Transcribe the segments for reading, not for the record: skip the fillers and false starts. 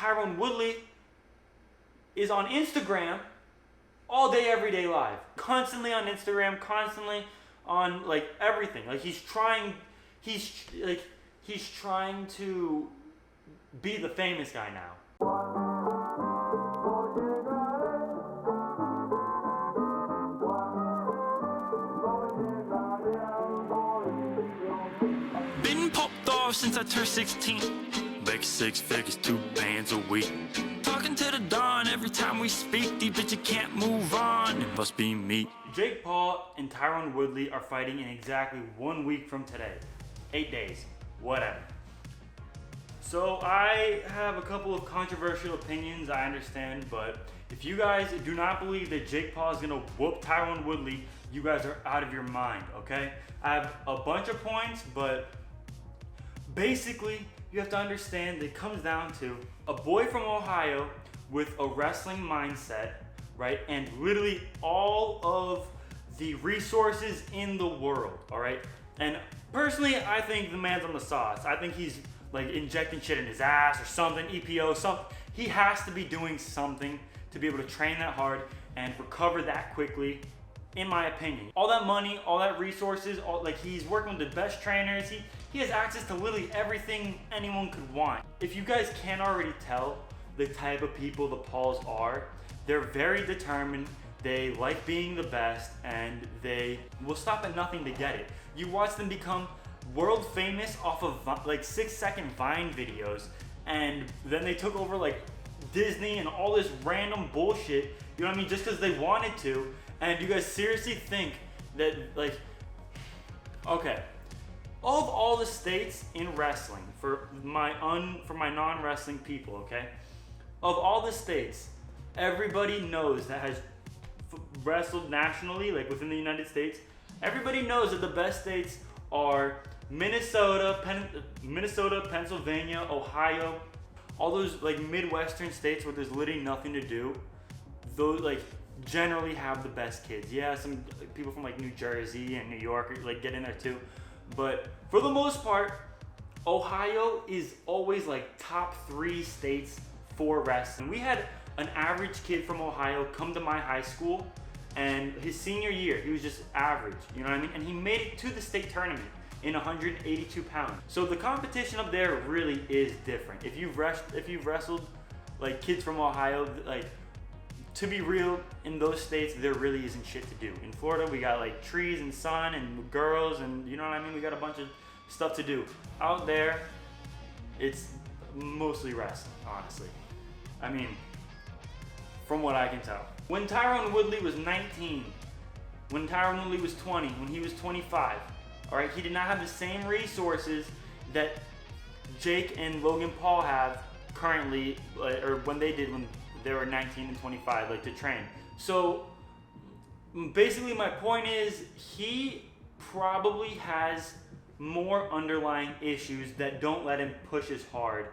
Tyron Woodley is on Instagram all day, every day live. Constantly on Instagram, constantly on like everything. Like he's trying to be the famous guy now. Been popped off since I turned 16. Make 6 figures, 2 bands a week. Talking to the dawn every time we speak. These bitches can't move on. It must be me. Jake Paul and Tyron Woodley are fighting in exactly 1 week from today. 8 days, whatever. So I have a couple of controversial opinions, I understand, but if you guys do not believe that Jake Paul is gonna whoop Tyron Woodley, you guys are out of your mind, okay? I have a bunch of points, but basically, you have to understand that it comes down to a boy from Ohio with a wrestling mindset, right? And literally all of the resources in the world, all right? And personally, I think the man's on the sauce. I think he's like injecting shit in his ass or something, EPO, something. He has to be doing something to be able to train that hard and recover that quickly, in my opinion. All that money, all that resources, like he's working with the best trainers. He has access to literally everything anyone could want. If you guys can't already tell the type of people the Pauls are, they're very determined, they like being the best, and they will stop at nothing to get it. You watch them become world famous off of like 6-second Vine videos, and then they took over like Disney and all this random bullshit, you know what I mean, just because they wanted to. And you guys seriously think that, like, okay, of all the states in wrestling, for my non-wrestling people, okay, of all the states, everybody knows that has wrestled nationally, like within the United States, everybody knows that the best states are Minnesota, Pennsylvania, Ohio, all those like Midwestern states where there's literally nothing to do. Those like generally have the best kids. Yeah, some people from like New Jersey and New York like get in there too, but for the most part, Ohio is always like top 3 states for wrestling. We had an average kid from Ohio come to my high school, and his senior year he was just average, you know what I mean, and he made it to the state tournament in 182 pounds. So the competition up there really is different. If you've wrestled like kids from Ohio, like, to be real, in those states, there really isn't shit to do. In Florida, we got like trees and sun and girls and you know what I mean? We got a bunch of stuff to do. Out there, it's mostly wrestling, honestly. I mean, from what I can tell. When Tyron Woodley was 19, when Tyron Woodley was 20, when he was 25, all right, he did not have the same resources that Jake and Logan Paul have currently, or when they did when they were 19 and 25, like to train. So basically my point is he probably has more underlying issues that don't let him push as hard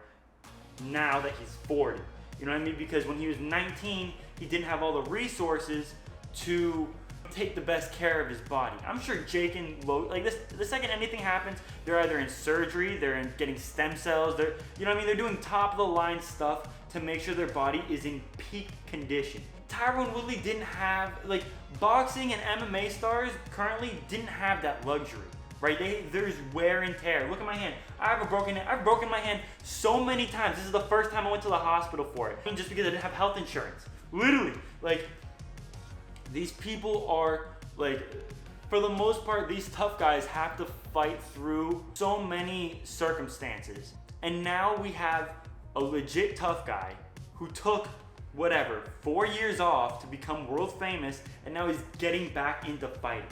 now that he's 40. You know what I mean? Because when he was 19, he didn't have all the resources to take the best care of his body. I'm sure Jake and Logan, like this, the second anything happens, they're either in surgery, they're in getting stem cells, they're, you know what I mean? They're doing top of the line stuff to make sure their body is in peak condition. Tyron Woodley didn't have, like, boxing and MMA stars currently didn't have that luxury, right? There's wear and tear. Look at my hand. I've broken my hand so many times. This is the first time I went to the hospital for it. I mean, just because I didn't have health insurance. Literally, like, these people are, like, for the most part, these tough guys have to fight through so many circumstances. And now we have a legit tough guy who took, whatever, 4 years off to become world famous, and now he's getting back into fighting.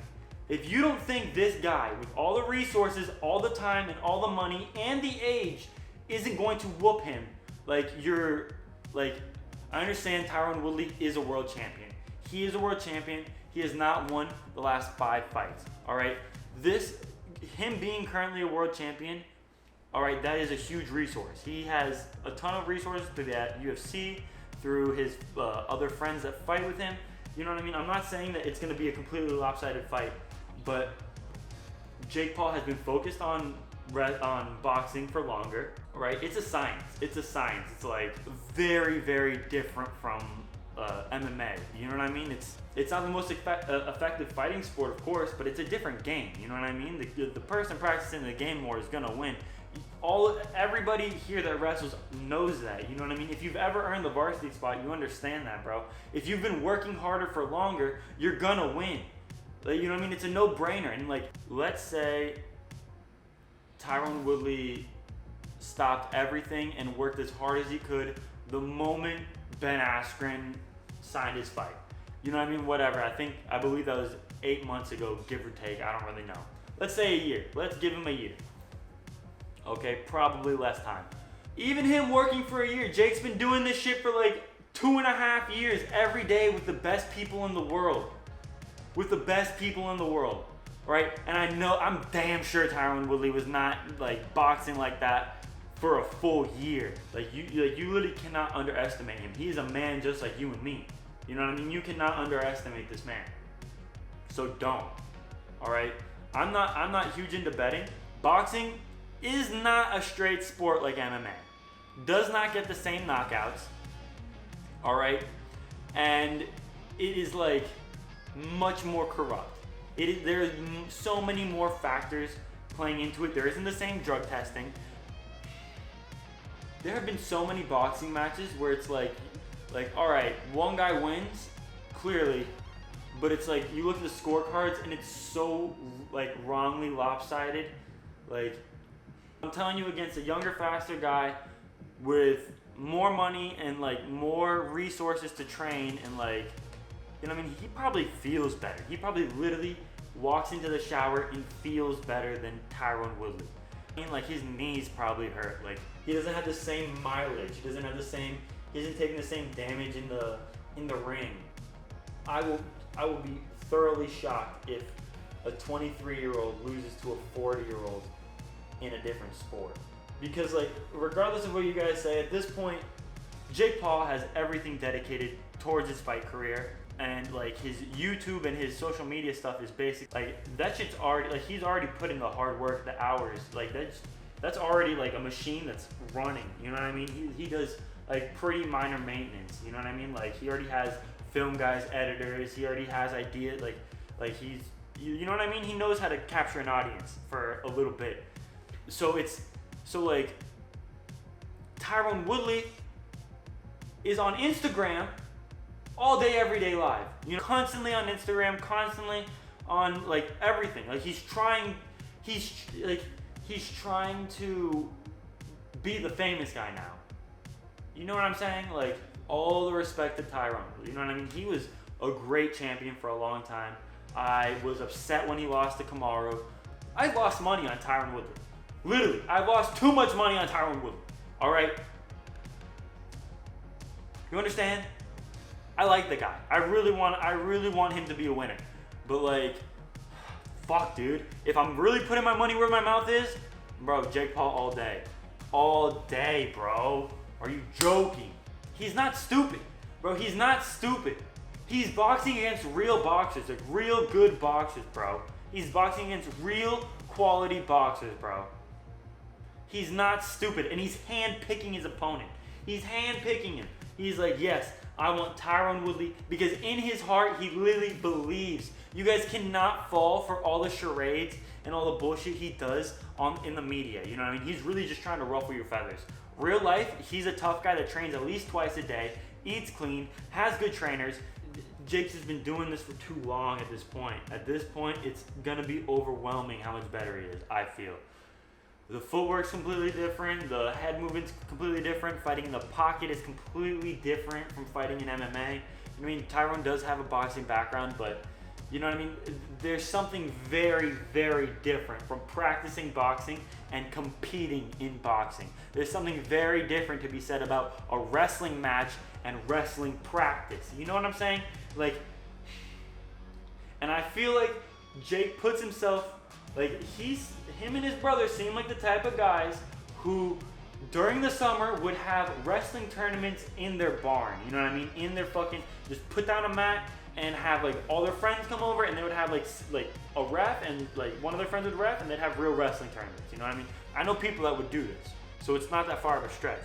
If you don't think this guy, with all the resources, all the time, and all the money, and the age, isn't going to whoop him, like, you're, like, I understand Tyron Woodley is a world champion. He is a world champion. He has not won the last 5 fights, all right? Him being currently a world champion, all right, that is a huge resource. He has a ton of resources through that UFC, through his other friends that fight with him. You know what I mean? I'm not saying that it's going to be a completely lopsided fight, but Jake Paul has been focused on boxing for longer, right? It's a science. It's a science. It's like very, very different from MMA. You know what I mean? It's not the most effective fighting sport, of course, but it's a different game. You know what I mean? The person practicing the game more is gonna win. Everybody here that wrestles knows that. You know what I mean? If you've ever earned the varsity spot, you understand that, bro. If you've been working harder for longer, you're gonna win. Like, you know what I mean? It's a no-brainer. And like, let's say Tyron Woodley stopped everything and worked as hard as he could the moment Ben Askren signed his fight. You know what I mean? Whatever. I believe that was 8 months ago, give or take. I don't really know. Let's say a year. Let's give him a year. Okay, probably less time. Even him working for a year, Jake's been doing this shit for like 2.5 years every day with the best people in the world. With the best people in the world, right? And I'm damn sure Tyron Woodley was not like boxing like that for a full year. Like you literally cannot underestimate him. He's a man just like you and me. You know what I mean? You cannot underestimate this man. So don't. All right? I'm not huge into betting. Boxing is not a straight sport like MMA. Does not get the same knockouts. All right? And it is like much more corrupt. There's so many more factors playing into it. There isn't the same drug testing. There have been so many boxing matches where it's like, all right, one guy wins, clearly, but it's like, you look at the scorecards and it's so like wrongly lopsided. Like, I'm telling you, against a younger, faster guy with more money and like more resources to train and like, you know what I mean? He probably feels better. He probably literally walks into the shower and feels better than Tyron Woodley. I mean, like, his knees probably hurt. Like, he doesn't have the same mileage. He isn't taking the same damage in the ring. I will be thoroughly shocked if a 23-year-old loses to a 40-year-old in a different sport. Because, like, regardless of what you guys say, at this point, Jake Paul has everything dedicated towards his fight career. And like his YouTube and his social media stuff is basically like that shit's already like he's already put in the hard work, the hours. Like that's already like a machine that's running. You know what I mean? He does like pretty minor maintenance. You know what I mean? Like he already has film guys, editors. He already has ideas. Like he's you know what I mean? He knows how to capture an audience for a little bit. So like Tyron Woodley is on Instagram all day, every day live. You know, constantly on Instagram, constantly on like everything. Like he's trying to be the famous guy now. You know what I'm saying? Like all the respect to Tyron. You know what I mean? He was a great champion for a long time. I was upset when he lost to Kamaru. I lost money on Tyron Woodley. Literally, I lost too much money on Tyron Woodley. All right? You understand? I like the guy. I really want him to be a winner. But like, fuck, dude. If I'm really putting my money where my mouth is, bro, Jake Paul all day. All day, bro. Are you joking? He's not stupid. Bro, he's not stupid. He's boxing against real boxers, like real good boxers, bro. He's boxing against real quality boxers, bro. He's not stupid, and he's hand-picking his opponent. He's hand-picking him. He's like, yes, I want Tyron Woodley, because in his heart, he literally believes. You guys cannot fall for all the charades and all the bullshit he does in the media. You know what I mean? He's really just trying to ruffle your feathers. Real life, he's a tough guy that trains at least twice a day, eats clean, has good trainers. Jake's has been doing this for too long at this point. At this point, it's going to be overwhelming how much better he is, I feel. The footwork's completely different. The head movement's completely different. Fighting in the pocket is completely different from fighting in MMA. I mean, Tyron does have a boxing background, but you know what I mean? There's something very, very different from practicing boxing and competing in boxing. There's something very different to be said about a wrestling match and wrestling practice. You know what I'm saying? Like, and I feel like Jake puts himself, like him and his brother seem like the type of guys who during the summer would have wrestling tournaments in their barn. You know what I mean? In their fucking, just put down a mat and have like all their friends come over, and they would have like a ref, and like one of their friends would ref, and they'd have real wrestling tournaments. You know what I mean? I know people that would do this. So it's not that far of a stretch.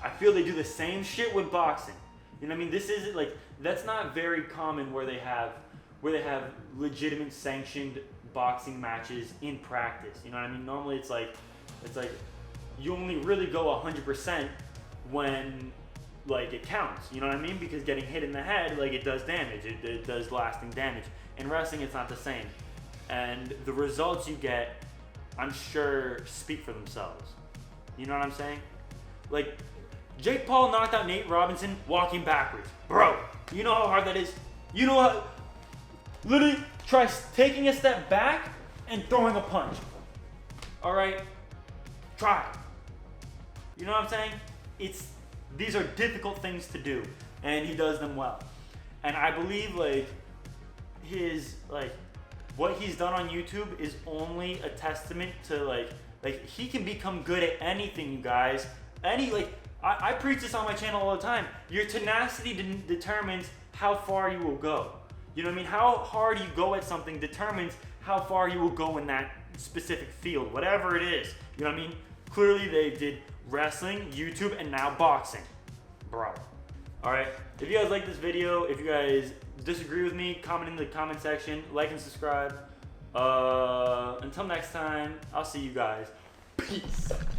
I feel they do the same shit with boxing. You know what I mean? This isn't like, that's not very common where they have legitimate sanctioned boxing matches in practice. You know what I mean? Normally it's like you only really go 100% when like it counts. You know what I mean? Because getting hit in the head, like it does damage. It does lasting damage. In wrestling, it's not the same. And the results you get, I'm sure, speak for themselves. You know what I'm saying? Like, Jake Paul knocked out Nate Robinson walking backwards. Bro, you know how hard that is? You know how... Literally, try taking a step back and throwing a punch. Alright? Try. You know what I'm saying? These are difficult things to do, and he does them well. And I believe, like, what he's done on YouTube is only a testament to, like he can become good at anything, you guys. I preach this on my channel all the time. Your tenacity determines how far you will go. You know what I mean? How hard you go at something determines how far you will go in that specific field, whatever it is. You know what I mean? Clearly they did wrestling, YouTube, and now boxing. Bro. Alright, if you guys like this video, if you guys disagree with me, comment in the comment section, like and subscribe. Until next time, I'll see you guys. Peace.